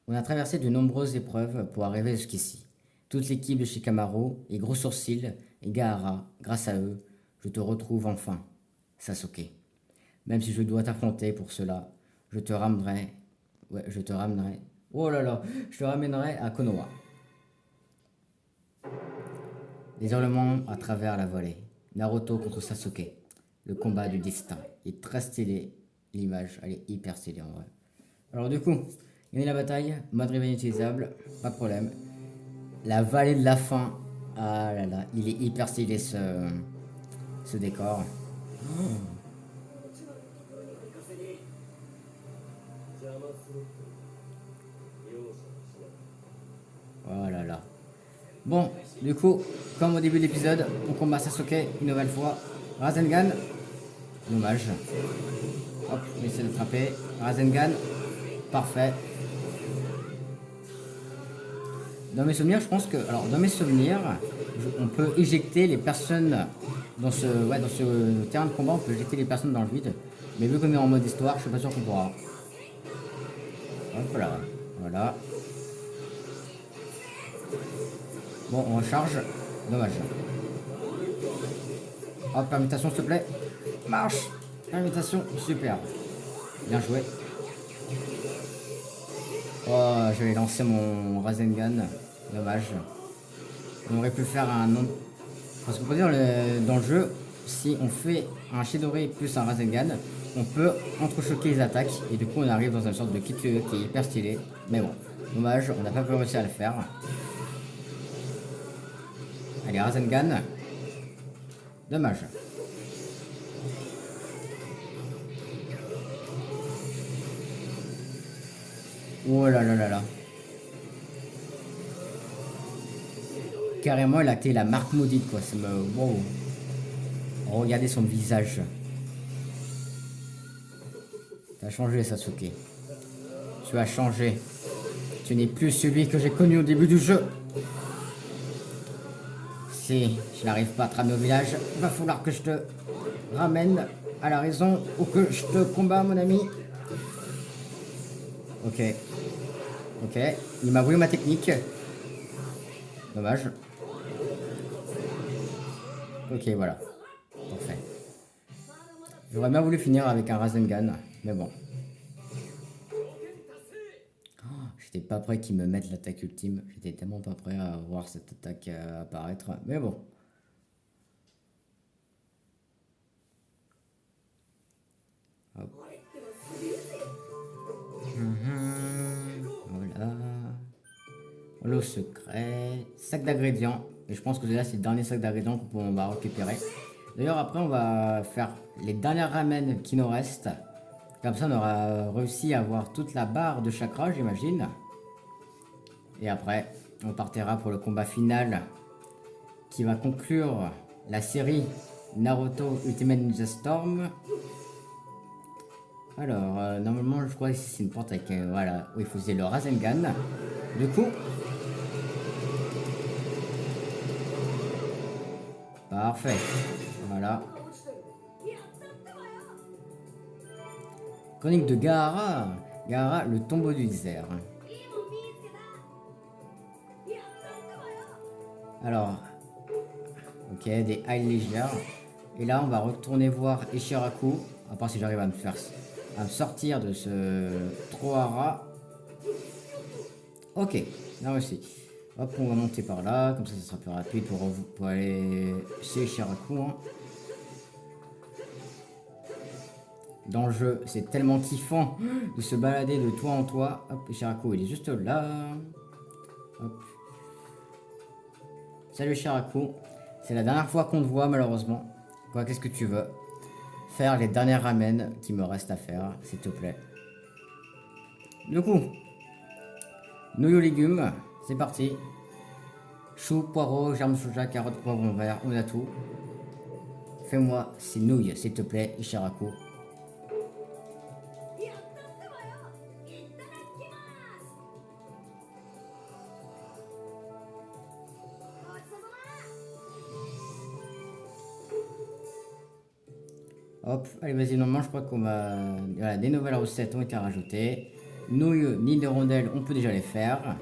[SPEAKER 1] On a traversé de nombreuses épreuves pour arriver jusqu'ici. Toute l'équipe de Shikamaru et Gros Sourcil et Gaara, grâce à eux, je te retrouve enfin, Sasuke. Même si je dois t'affronter pour cela, je te ramènerai... Ouais, je te ramènerai... Oh là là, je te ramènerai à Konoha. Des hurlements à travers la volée. Naruto contre Sasuke. Le combat du destin. Il est très stylé. L'image, elle est hyper stylée en vrai. Alors du coup, gagner la bataille, mode réveil utilisable, pas de problème. La vallée de la faim. Ah là là, il est hyper stylé ce décor. Oh là là. Bon, du coup, comme au début de l'épisode, on combat Sasuke une nouvelle fois. Rasengan. Dommage. Hop, on essaie d'attraper. Rasengan. Parfait. Dans mes souvenirs, je pense que... Alors, dans mes souvenirs, on peut éjecter les personnes dans ce terrain de combat. On peut éjecter les personnes dans le vide. Mais vu qu'on est en mode histoire, je suis pas sûr qu'on pourra. Hop là. Voilà. Bon, on recharge. Dommage. Hop, permutation, s'il te plaît. Marche. Permutation, super. Bien joué. Oh, j'avais lancé mon Rasengan. Dommage. On aurait pu faire un nom. Parce qu'on peut dire, dans le jeu, si on fait un Chidori plus un Rasengan, on peut entrechoquer les attaques. Et du coup, on arrive dans une sorte de kit qui est hyper stylé. Mais bon, dommage, on n'a pas pu réussir à le faire. Allez, Rasengan. Dommage. Oh là là là là. Carrément, il a été la marque maudite, quoi. Ça me... Wow. Regardez son visage. T'as changé, Sasuke. Tu as changé. Tu n'es plus celui que j'ai connu au début du jeu. Si je n'arrive pas à te ramener au village, il va falloir que je te ramène à la raison ou que je te combats, mon ami. Ok. Ok. Il m'a voulu ma technique. Dommage. Ok, voilà. Parfait. J'aurais bien voulu finir avec un Rasengan, mais bon. Oh, j'étais pas prêt qu'ils me mettent l'attaque ultime. J'étais tellement pas prêt à voir cette attaque apparaître, mais bon. Hop. Voilà. L'eau secret. Sac d'ingrédients. Et je pense que là, c'est le dernier sac d'ingrédients qu'on va récupérer. D'ailleurs, après, on va faire les dernières ramen qui nous restent. Comme ça, on aura réussi à avoir toute la barre de chakra, j'imagine. Et après, on partira pour le combat final qui va conclure la série Naruto Ultimate Ninja Storm. Alors, normalement, je crois que c'est une porte avec... voilà, où il faisait le Rasengan. Du coup... Parfait. Voilà. Chronique de Gaara. Gaara, le tombeau du désert. Alors... Ok, des high légères. Et là, on va retourner voir Ishiraku. À part si j'arrive à me sortir de ce Trohara. Ok, là aussi. Hop, on va monter par là, comme ça sera plus rapide pour aller chez Ishiraku. Hein. Dans le jeu, c'est tellement kiffant de se balader de toit en toit. Hop, Ishiraku, il est juste là. Hop. Salut Ishiraku. C'est la dernière fois qu'on te voit, malheureusement. Quoi, qu'est-ce que tu veux? Faire les dernières ramen qui me restent à faire, s'il te plaît. Du coup, nouilles aux légumes, c'est parti. Choux, poireaux, germes soja, carottes, poivrons verts, on a tout. Fais-moi ces nouilles, s'il te plaît, Ishiraku. Hop, allez, vas-y, normalement, je crois qu'on va. Voilà, des nouvelles recettes ont été rajoutées. Nouilles, ni de rondelles, on peut déjà les faire.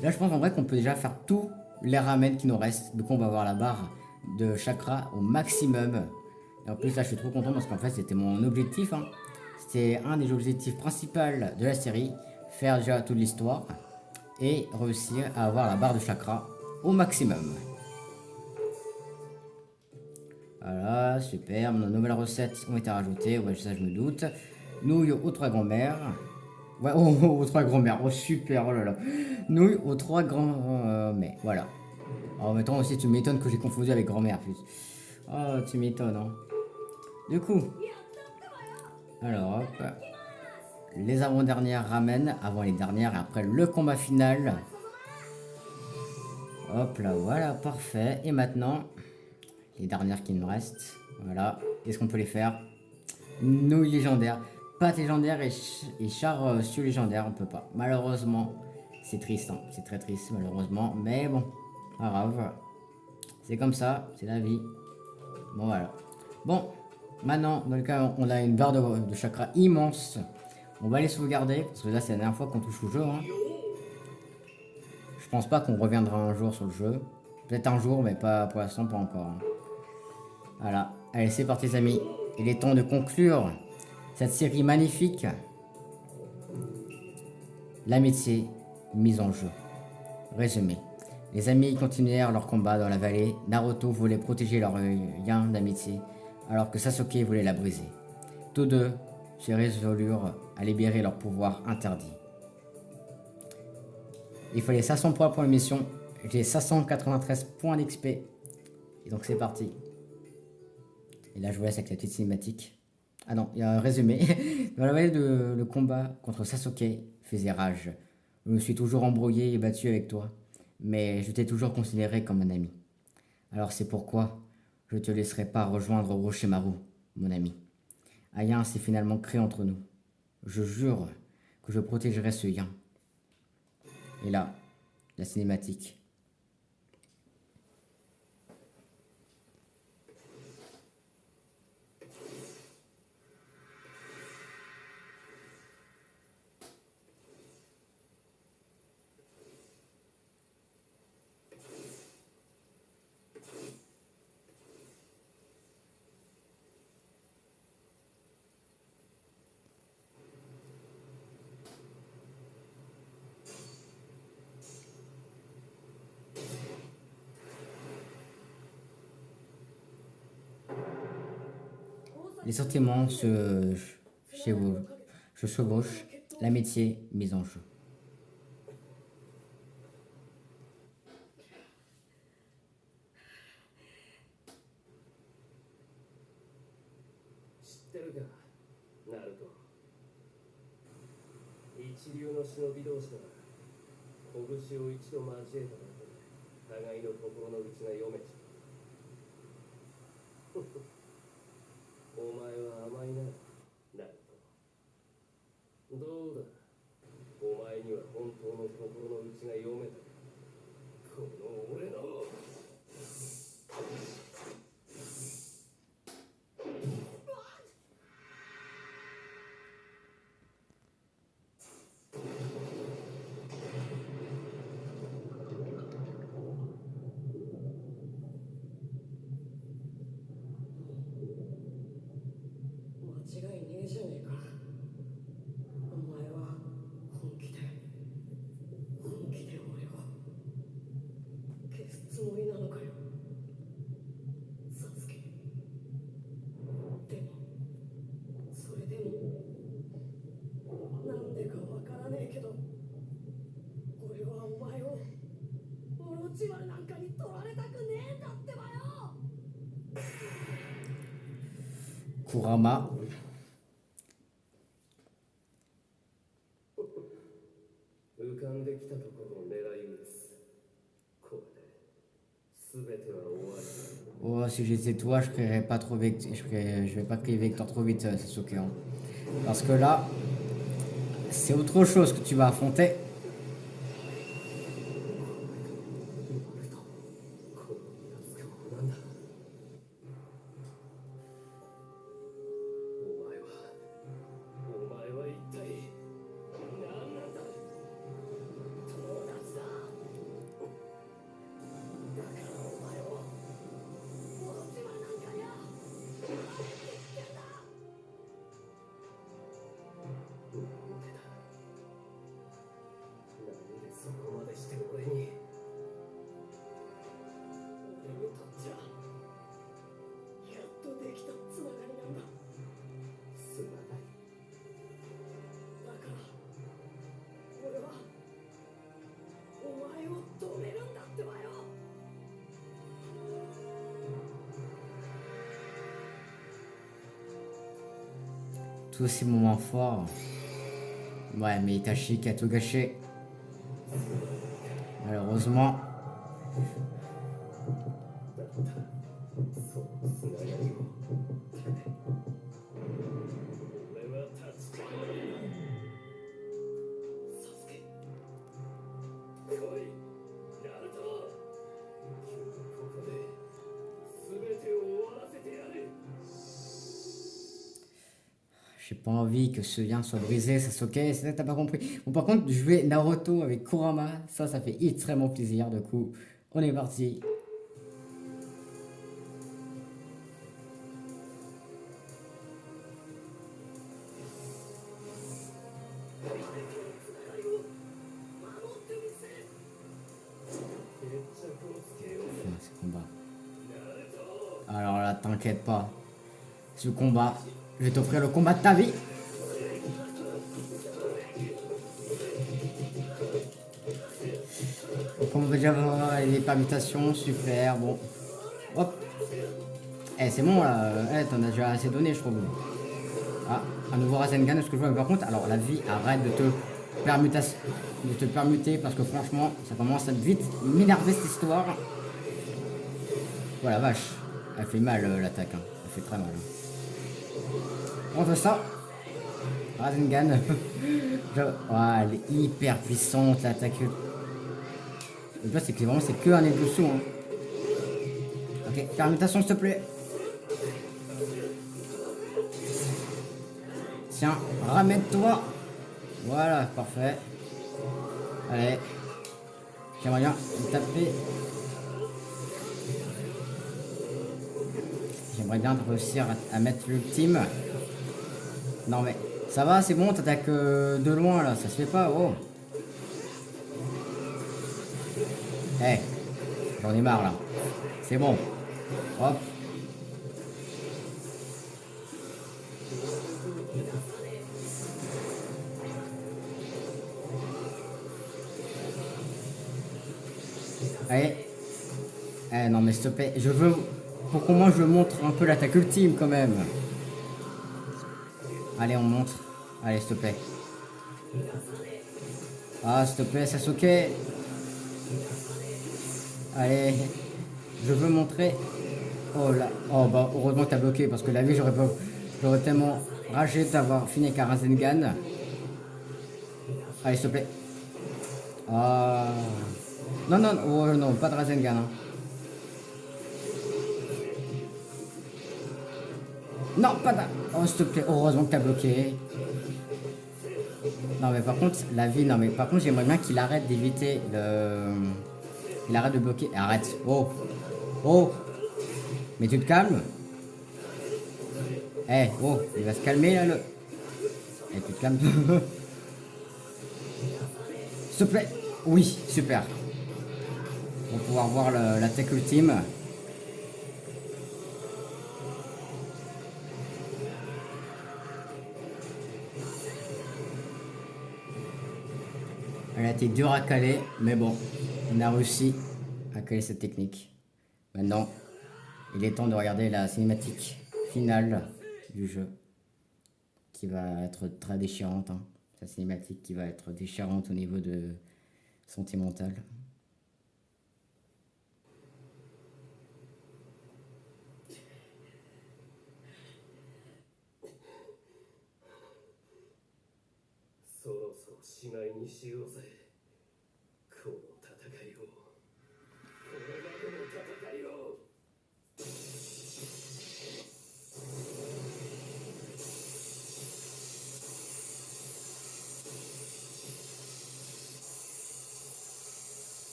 [SPEAKER 1] Là, je pense en vrai qu'on peut déjà faire tous les ramen qui nous restent. Du coup, on va avoir la barre de chakra au maximum. Et en plus, là, je suis trop content parce qu'en fait, c'était mon objectif, hein. C'était un des objectifs principaux de la série. Faire déjà toute l'histoire et réussir à avoir la barre de chakra au maximum. Voilà, super. Nos nouvelles recettes ont été rajoutées. Ouais, ça, je me doute. Nouilles aux trois grands-mères. Ouais, aux trois grands-mères. Oh, super. Oh là là. Nouilles aux trois grands-mères. Voilà. En même temps aussi, tu m'étonnes que j'ai confondu avec grand-mère plus. Oh, tu m'étonnes, hein. Du coup, alors, hop. Les avant-dernières ramènent avant les dernières et après le combat final. Hop là, voilà, parfait. Et maintenant, les dernières qui nous restent. Voilà. Est-ce qu'on peut les faire? Nouilles légendaires. Pâte légendaire et char sur légendaire, on peut pas. Malheureusement, c'est triste, hein. C'est très triste, malheureusement. Mais bon, pas grave. C'est comme ça, c'est la vie. Bon, voilà. Bon, maintenant, dans le cas, on a une barre de chakra immense. On va les sauvegarder, parce que là, c'est la dernière fois qu'on touche au jeu, hein. Je pense pas qu'on reviendra un jour sur le jeu. Peut-être un jour, mais pas pour l'instant, pas encore, hein. Voilà. Allez, c'est parti, les amis. Il est temps de conclure cette série magnifique. L'amitié mise en jeu. Résumé. Les amis continuèrent leur combat dans la vallée. Naruto voulait protéger leur lien d'amitié, alors que Sasuke voulait la briser. Tous deux se résolurent à libérer leur pouvoir interdit. Il fallait 500 points pour la mission. J'ai 593 points d'XP. Et donc c'est parti. Et là je vous laisse avec la petite cinématique. Ah non, il y a un résumé. Dans la vallée, le combat contre Sasuke faisait rage. Je me suis toujours embrouillé et battu avec toi, mais je t'ai toujours considéré comme un ami. Alors c'est pourquoi je ne te laisserai pas rejoindre Orochimaru, mon ami. Un lien s'est finalement créé entre nous. Je jure que je protégerai ce lien. Et là, la cinématique. Les sentiments se chevauchent, l'amitié mise en jeu.
[SPEAKER 2] 知ってるか、ナルト。一流の忍び同士なら拳を一度交えただけで互いの心の内が読めちゃう。お前は甘いな、ナルト。どうだ、お前には本当の心の内が読めたか。この俺の間違いねえじゃねえか。お前は本気で俺を消すつもりなのかよ、サスケ。でもそれでもなんでかわからねえけど、俺はお前をオロチマルなんかに取られたくねえんだってばよ。
[SPEAKER 1] Kurama.
[SPEAKER 2] 浮かんできたところを狙い撃つ。これで全ては終わり。
[SPEAKER 1] Oh, si j'étais toi, je créerais pas trop vite. Je vais pas créer Vector trop vite, Sasuke, hein. Parce que là, c'est autre chose que tu vas affronter.
[SPEAKER 2] このやつかもなんだ。
[SPEAKER 1] C'est aussi mon moment fort. Ouais, mais Itachi qui a tout gâché. Malheureusement.
[SPEAKER 2] そのつながりを俺は断ち切らないなサスケ来いナルト今日ここで全てを終わらせてやる
[SPEAKER 1] J'ai pas envie que ce lien soit brisé, Sasuke, c'est ça que t'as pas compris. Bon, par contre, jouer Naruto avec Kurama, ça fait extrêmement plaisir. Du coup, on est parti. Ce combat. Alors là, t'inquiète pas. Ce combat, je vais t'offrir le combat de ta vie. Donc on va déjà voir les permutations, super, bon. Hop. Eh, c'est bon là, t'en as déjà assez donné, je trouve. Ah, un nouveau Rasengan, est-ce que je vois? Mais par contre, alors la vie, arrête de te permuter, parce que franchement, ça commence à vite m'énerver cette histoire. Voilà, vache. Elle fait mal l'attaque, hein. Elle fait très mal. On veut ça. Rasengan. Elle est hyper puissante l'attaque. Le plus c'est que vraiment c'est que un nez dessous. Hein. Ok, permutation s'il te plaît. Tiens, ramène-toi. Voilà, parfait. Allez. J'aimerais bien taper. J'aimerais bien réussir à mettre l'ultime. Non mais ça va, c'est bon, t'attaques de loin là, ça se fait pas, oh. Eh, j'en ai marre là. C'est bon. Hop. Allez. Eh non mais s'il te plaît, je veux... Pour qu'au moins je montre un peu l'attaque ultime quand même. Allez, on montre. Allez, s'il te plaît. Ah, s'il te plaît, Sasuke. Allez. Je veux montrer. Oh là. Oh bah, heureusement que t'as bloqué parce que la vie, j'aurais tellement ragé d'avoir fini avec un Rasengan. Allez, s'il te plaît. Ah. Non, non, oh non, pas de Rasengan. Hein. Non, pas de... Oh, s'il te plaît, heureusement que t'as bloqué. Non, mais par contre, la vie, non, mais par contre, j'aimerais bien qu'il arrête d'éviter le... Il arrête de bloquer. Arrête. Oh. Oh. Mais tu te calmes. Eh, oh, il va se calmer là, le... Eh, tu te calmes. S'il te plaît. Oui, super. On va pouvoir voir l'attaque ultime. Elle a été dure à caler, mais bon, on a réussi à caler cette technique. Maintenant, il est temps de regarder la cinématique finale du jeu, qui va être très déchirante. Hein. Sa cinématique qui va être déchirante au niveau de sentimental.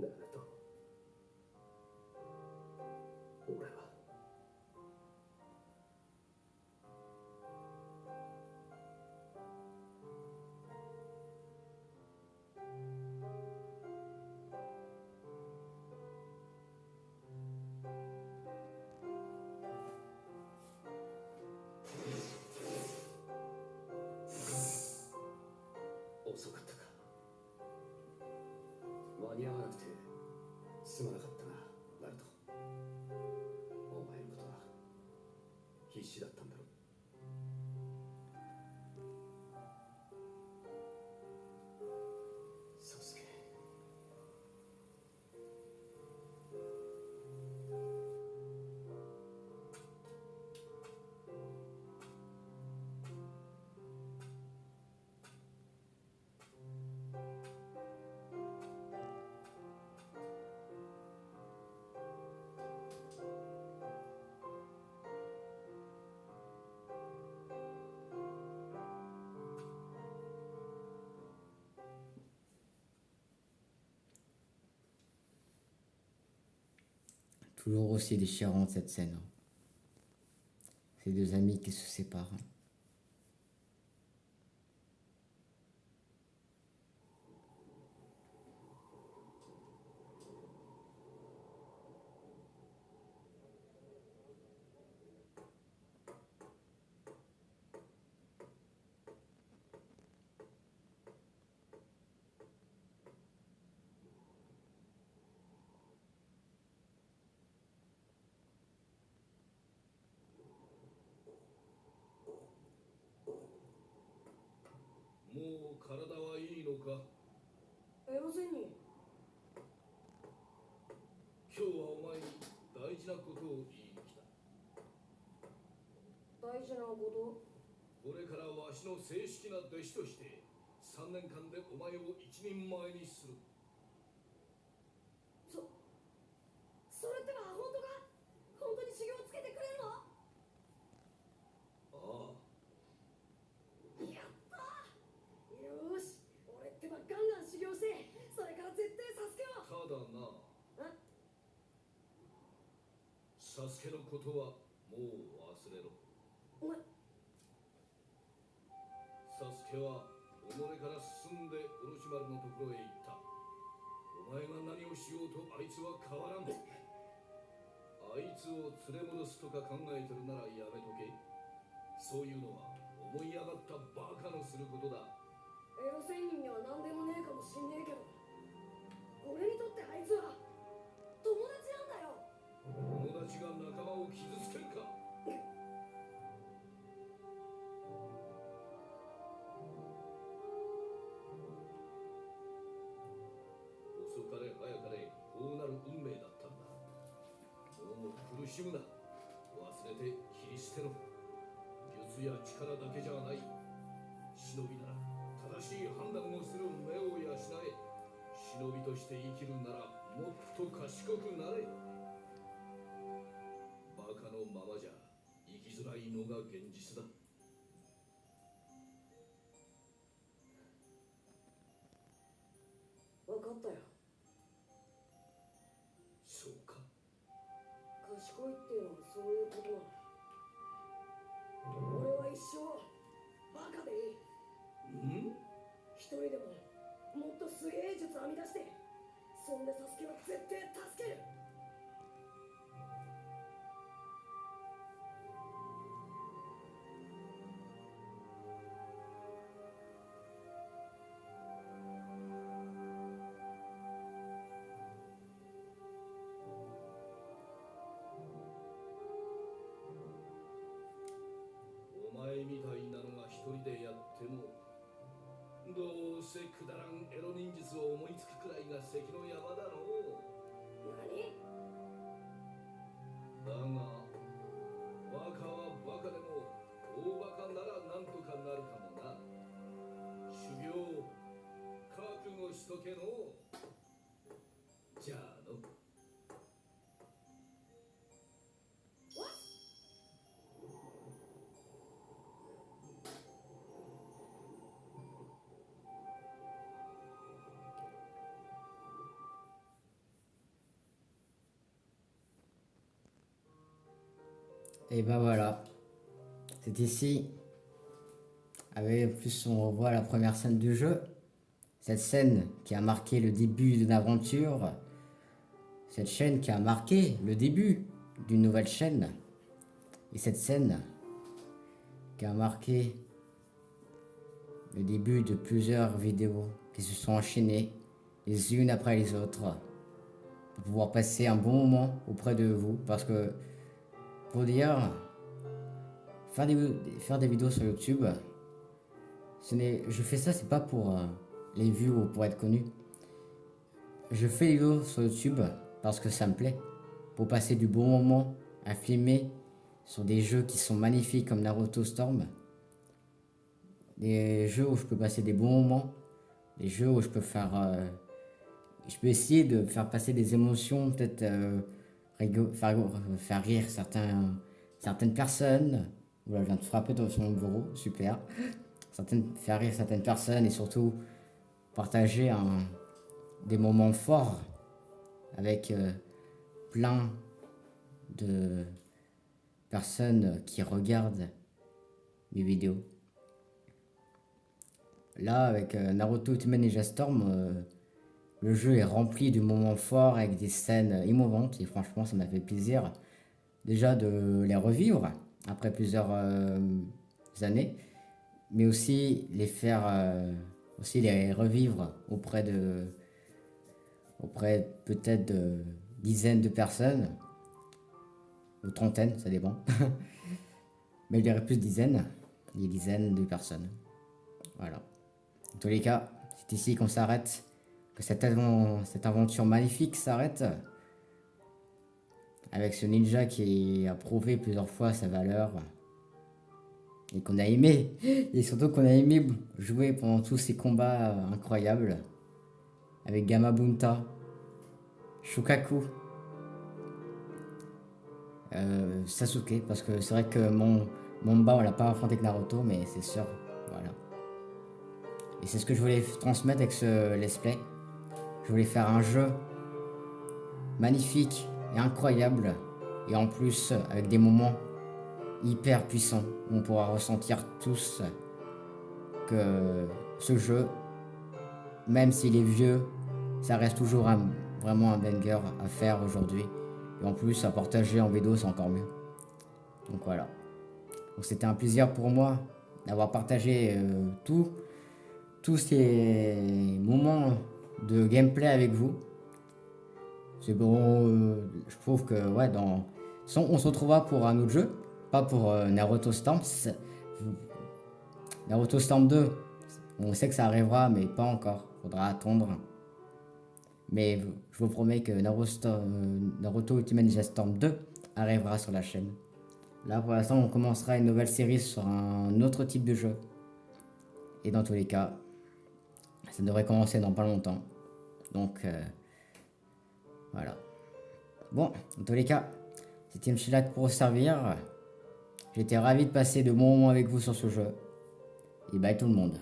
[SPEAKER 3] ナルト、俺は遅かったか。間に合わなくてすまなかったな、ナルト。お前のことは必死だったんだろう。サスケ。
[SPEAKER 1] Toujours aussi déchirante cette scène, hein. Ces deux amis qui se séparent.
[SPEAKER 4] もう体はいいのか。
[SPEAKER 2] エロゼニ
[SPEAKER 4] 今日はお前に大事なことを言いに来た。
[SPEAKER 2] 大事なこ
[SPEAKER 4] これからわしの正式な弟子として3年間でお前を一人前にする。
[SPEAKER 2] とそれってのは本当か？本当に修行つけてくれるの？
[SPEAKER 4] ああ、
[SPEAKER 2] やったー。よーし、俺ってばガンガン修行して、それから絶対サスケを。
[SPEAKER 4] ただな、
[SPEAKER 2] あ、
[SPEAKER 4] サスケのことはもう忘れろ。
[SPEAKER 2] お前、
[SPEAKER 4] サスケは己から進んでおろし丸のところへ行った。お前が何をしようとあいつは変わらん。あいつを連れ戻すとか考えてるならやめとけ。そういうのは思い上がったバカのすることだ。
[SPEAKER 2] エロ仙人には何でもねえかもしんねえけど、俺にとってあいつは友達なんだよ。
[SPEAKER 4] 友達が仲間を傷つけるか。遅かれ早かれこうなる運命だったんだ。もう苦しむな。忘れて切り捨てろ。術や力だけじゃない。忍びなら正しい判断をする目を養え。忍びとして生きるならもっと賢くなれ。バカのままじゃ生きづらいのが現実だ。
[SPEAKER 2] 分かったよ。
[SPEAKER 4] そうか。
[SPEAKER 2] 賢いっていうのはそういうことなの。俺は一生バカでいい。
[SPEAKER 4] ん？
[SPEAKER 2] 一人でももっとすげえ術編み出して、そんでサスケは絶対助ける。
[SPEAKER 4] お前みたいなのが一人でやっても、どうせくだらんエロ忍術を思いつくくらいが関の山だろう。
[SPEAKER 2] 何？
[SPEAKER 4] だがバカはバカでも大バカならなんとかなるかもな。修行覚悟しとけの。じゃあの。
[SPEAKER 1] Et ben voilà, c'est ici. Avec en plus on revoit la première scène du jeu. Cette scène qui a marqué le début d'une aventure. Cette chaîne qui a marqué le début d'une nouvelle chaîne. Et cette scène qui a marqué le début de plusieurs vidéos qui se sont enchaînées les unes après les autres pour pouvoir passer un bon moment auprès de vous. Parce que pour dire, faire des vidéos sur YouTube, je fais ça, c'est pas pour les vues ou pour être connu. Je fais des vidéos sur YouTube parce que ça me plaît, pour passer du bon moment à filmer sur des jeux qui sont magnifiques comme Naruto Storm. Des jeux où je peux passer des bons moments, des jeux où je peux je peux essayer de faire passer des émotions, peut-être faire rire certaines personnes. Voilà, je viens de frapper sur mon bureau, super. Faire rire certaines personnes et surtout partager des moments forts avec plein de personnes qui regardent mes vidéos. Là, avec Naruto Ultimate Ninja Storm, le jeu est rempli de moments forts avec des scènes émouvantes et franchement, ça m'a fait plaisir déjà de les revivre après plusieurs années, mais aussi aussi les revivre auprès peut-être de dizaines de personnes, ou trentaines, ça dépend. Mais il y aurait plus des dizaines de personnes. Voilà. En tous les cas, c'est ici qu'on s'arrête, que cette aventure magnifique s'arrête, avec ce ninja qui a prouvé plusieurs fois sa valeur, et qu'on a aimé, et surtout qu'on a aimé jouer pendant tous ces combats incroyables, avec Gamabunta, Shukaku, Sasuke, parce que c'est vrai que Mamba on l'a pas affronté avec Naruto, mais c'est sûr, voilà. Et c'est ce que je voulais transmettre avec ce let's play. Je voulais faire un jeu magnifique et incroyable, et en plus avec des moments hyper puissants où on pourra ressentir tous que ce jeu, même s'il est vieux, ça reste toujours vraiment un banger à faire aujourd'hui. Et en plus, à partager en vidéo, c'est encore mieux. Donc voilà. Donc c'était un plaisir pour moi d'avoir partagé tous ces moments de gameplay avec vous. C'est bon, je trouve que ouais, on se retrouvera pour un autre jeu, pas pour Naruto Storm. Naruto Storm 2, on sait que ça arrivera, mais pas encore. Faudra attendre. Mais je vous promets que Naruto Ultimate Ninja Storm 2 arrivera sur la chaîne. Là, pour l'instant, on commencera une nouvelle série sur un autre type de jeu. Et dans tous les cas, ça devrait commencer dans pas longtemps. Donc, voilà. Bon, dans tous les cas, c'était Mchilac pour vous servir. J'étais ravi de passer de bons moments avec vous sur ce jeu. Et bye tout le monde.